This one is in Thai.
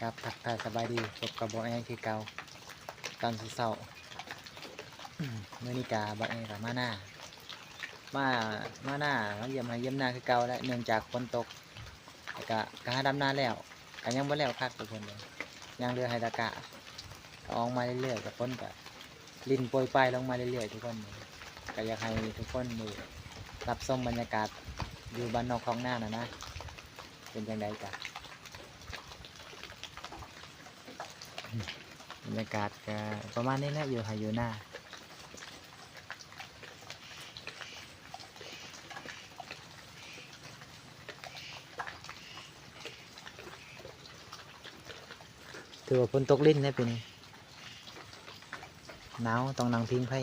ครับทักทายสบายดีพบกับบ่แอคือเก่าตอนเช้าเมื่อนี้กาบ่แอกับมามาหน้ามาเยี่ยมให้เยี่ยมหน้าคือเก่าแล้วเนื่องจากฝนตกแล้วก็หาดำนาแล้วก็ยังบ่แล้วคักทุกคนเลยยังเรือไฮตากะก็ออกมาเรื่อยๆกับฝนก็ลิ้นโปรยปลายลงมาเรื่อยๆทุกคนก็อยากให้ทุกคนได้รับชมบรรยากาศอยู่บ้านนอกของหน้านะเป็นจังไดกะ บรรยากาศก็ประมาณนี้แหละอยู่ไฮอยู่หน้าถือว่าฝนตกลิ้นนะปีนี้หนาวต้องนั่งพิงไฟ